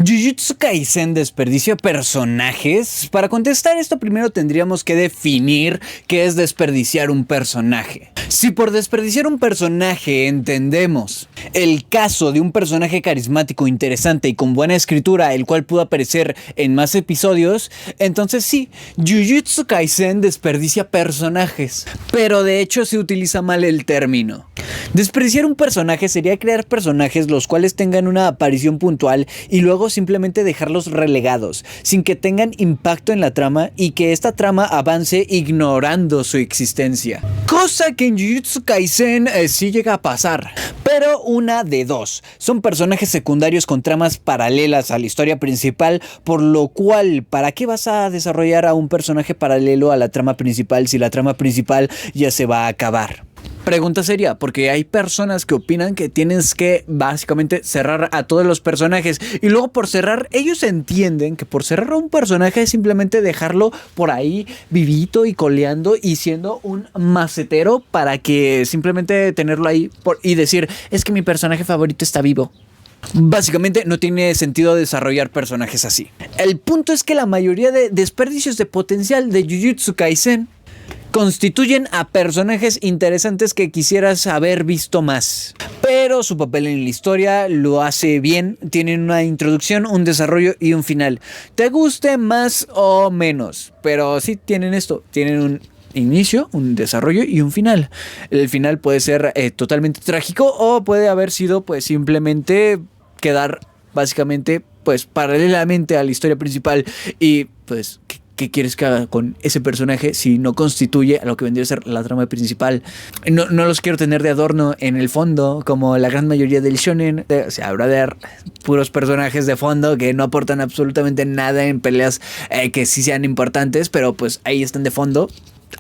Jujutsu Kaisen desperdicia personajes. Para contestar esto, primero tendríamos que definir qué es desperdiciar un personaje. Si por desperdiciar un personaje entendemos el caso de un personaje carismático, interesante y con buena escritura, el cual pudo aparecer en más episodios, entonces sí, Jujutsu Kaisen desperdicia personajes. Pero de hecho se utiliza mal el término. Desperdiciar un personaje sería crear personajes los cuales tengan una aparición puntual y luego simplemente dejarlos relegados, sin que tengan impacto en la trama y que esta trama avance ignorando su existencia. Cosa que en Jujutsu Kaisen sí llega a pasar. Pero una de dos. Son personajes secundarios con tramas paralelas a la historia principal, por lo cual, ¿para qué vas a desarrollar a un personaje paralelo a la trama principal si la trama principal ya se va a acabar? Pregunta seria, porque hay personas que opinan que tienes que básicamente cerrar a todos los personajes y luego por cerrar, ellos entienden que por cerrar a un personaje es simplemente dejarlo por ahí vivito y coleando y siendo un macetero para que simplemente tenerlo ahí y decir, es que mi personaje favorito está vivo. Básicamente no tiene sentido desarrollar personajes así. El punto es que la mayoría de desperdicios de potencial de Jujutsu Kaisen constituyen a personajes interesantes que quisieras haber visto más. Pero su papel en la historia lo hace bien. Tienen una introducción, un desarrollo y un final. Te guste más o menos, pero sí tienen esto. Tienen un inicio, un desarrollo y un final. El final puede ser totalmente trágico o puede haber sido pues simplemente quedar básicamente pues paralelamente a la historia principal y pues ¿qué quieres que haga con ese personaje si no constituye a lo que vendría a ser la trama principal? No los quiero tener de adorno en el fondo, como la gran mayoría del shonen. O sea, habrá de puros personajes de fondo que no aportan absolutamente nada en peleas que sí sean importantes, pero pues ahí están de fondo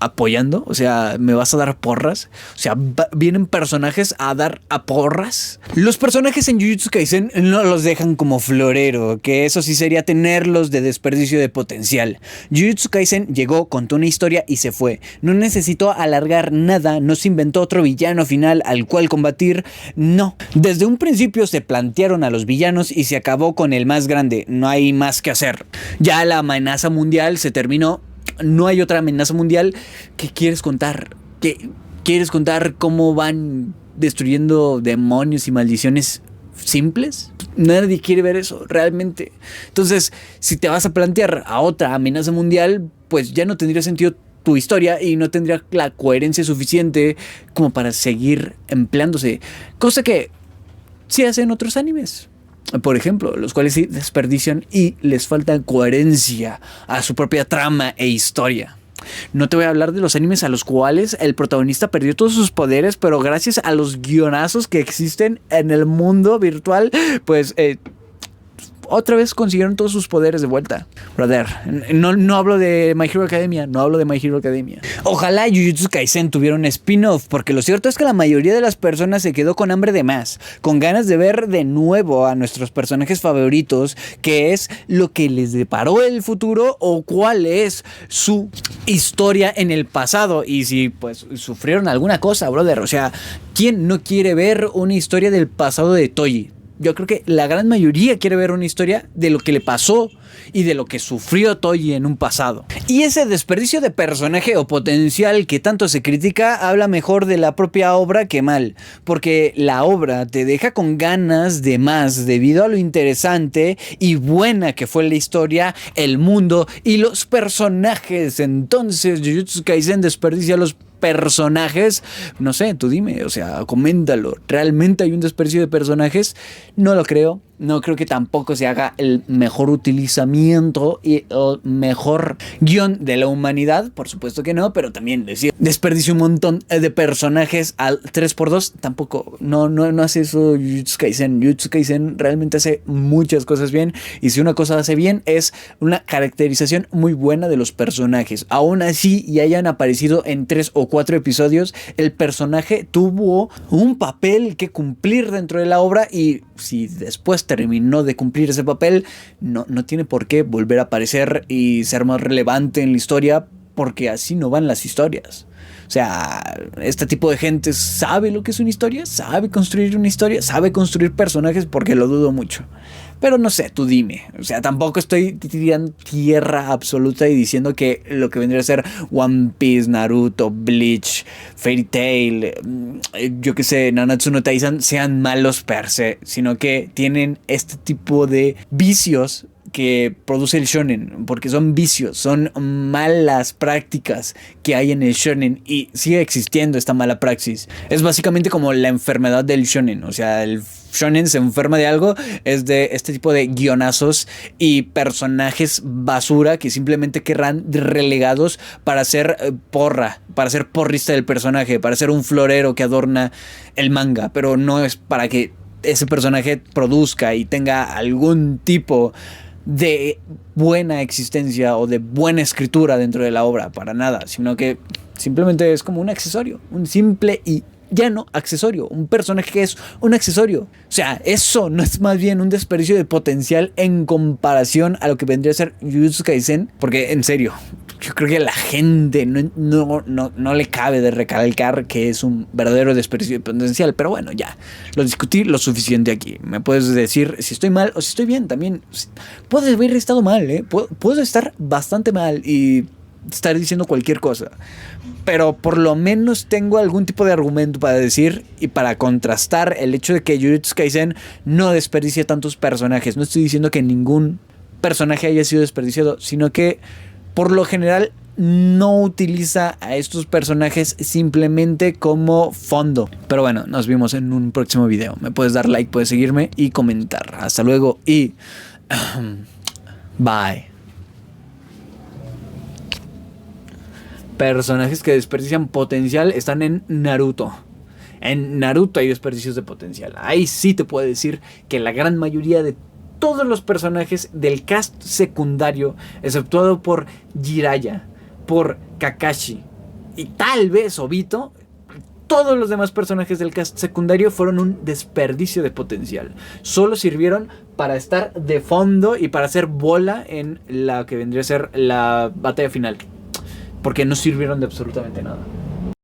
apoyando. O sea, ¿me vas a dar porras? O sea, ¿vienen personajes a dar a porras? Los personajes en Jujutsu Kaisen no los dejan como florero, que eso sí sería tenerlos de desperdicio de potencial. Jujutsu Kaisen llegó, contó una historia y se fue. No necesitó alargar nada, no se inventó otro villano final al cual combatir, no. Desde un principio se plantearon a los villanos y se acabó con el más grande, no hay más que hacer. Ya la amenaza mundial se terminó. No hay otra amenaza mundial. ¿Qué quieres contar? ¿Qué quieres contar cómo van destruyendo demonios y maldiciones simples? Nadie quiere ver eso, realmente. Entonces, si te vas a plantear a otra amenaza mundial, pues ya no tendría sentido tu historia y no tendría la coherencia suficiente como para seguir empleándose. Cosa que sí hacen otros animes. Por ejemplo, los cuales sí desperdician y les falta coherencia a su propia trama e historia. No te voy a hablar de los animes a los cuales el protagonista perdió todos sus poderes, pero gracias a los guionazos que existen en el mundo virtual, pues otra vez consiguieron todos sus poderes de vuelta. Brother, no hablo de My Hero Academia, no hablo de My Hero Academia. Ojalá Jujutsu Kaisen tuviera un spin-off, porque lo cierto es que la mayoría de las personas se quedó con hambre de más, con ganas de ver de nuevo a nuestros personajes favoritos, qué es lo que les deparó el futuro o cuál es su historia en el pasado y si pues sufrieron alguna cosa, brother. O sea, ¿quién no quiere ver una historia del pasado de Toji? Yo creo que la gran mayoría quiere ver una historia de lo que le pasó y de lo que sufrió Toji en un pasado. Y ese desperdicio de personaje o potencial que tanto se critica habla mejor de la propia obra que mal, porque la obra te deja con ganas de más debido a lo interesante y buena que fue la historia, el mundo y los personajes. Entonces Jujutsu Kaisen desperdicia los personajes, no sé, tú dime, o sea, coméntalo. ¿Realmente hay un desperdicio de personajes? No lo creo. No creo que tampoco se haga el mejor utilizamiento y el mejor guión de la humanidad. Por supuesto que no, pero también decir desperdicio un montón de personajes al 3x2. Tampoco, no hace eso Jujutsu Kaisen. Jujutsu Kaisen realmente hace muchas cosas bien. Y si una cosa hace bien es una caracterización muy buena de los personajes. Aún así, y hayan aparecido en 3 o 4 episodios, el personaje tuvo un papel que cumplir dentro de la obra y si después terminó de cumplir ese papel, no tiene por qué volver a aparecer y ser más relevante en la historia, porque así no van las historias. O sea, este tipo de gente sabe lo que es una historia, sabe construir una historia, sabe construir personajes, porque lo dudo mucho. Pero no sé, tú dime. O sea, tampoco estoy tirando tierra absoluta y diciendo que lo que vendría a ser One Piece, Naruto, Bleach, Fairy Tail, yo que sé, Nanatsu no Taizan sean malos per se, sino que tienen este tipo de vicios que produce el shonen, porque son vicios, son malas prácticas que hay en el shonen y sigue existiendo esta mala praxis. Es básicamente como la enfermedad del shonen, o sea, el shonen se enferma de algo, es de este tipo de guionazos y personajes basura que simplemente quedan relegados para ser porra, para ser porrista del personaje, para ser un florero que adorna el manga, pero no es para que ese personaje produzca y tenga algún tipo de buena existencia o de buena escritura dentro de la obra, para nada, sino que simplemente es como un accesorio, un simple y llano accesorio, un personaje que es un accesorio. O sea, eso no es más bien un desperdicio de potencial en comparación a lo que vendría a ser Jujutsu Kaisen, porque en serio, yo creo que a la gente no le cabe de recalcar que es un verdadero desperdicio de potencial, pero bueno, ya, lo discutí lo suficiente aquí. Me puedes decir si estoy mal o si estoy bien, también puedo haber estado mal, puedo estar bastante mal y estar diciendo cualquier cosa, pero por lo menos tengo algún tipo de argumento para decir y para contrastar el hecho de que Jujutsu Kaisen no desperdicia tantos personajes. No estoy diciendo que ningún personaje haya sido desperdiciado, sino que por lo general no utiliza a estos personajes simplemente como fondo. Pero bueno, nos vemos en un próximo video. Me puedes dar like, puedes seguirme y comentar. Hasta luego y bye. Personajes que desperdician potencial están en Naruto. En Naruto hay desperdicios de potencial. Ahí sí te puedo decir que la gran mayoría de todos los personajes del cast secundario, exceptuado por Jiraiya, por Kakashi y tal vez Obito, todos los demás personajes del cast secundario fueron un desperdicio de potencial. Solo sirvieron para estar de fondo y para hacer bola en la que vendría a ser la batalla final, porque no sirvieron de absolutamente nada.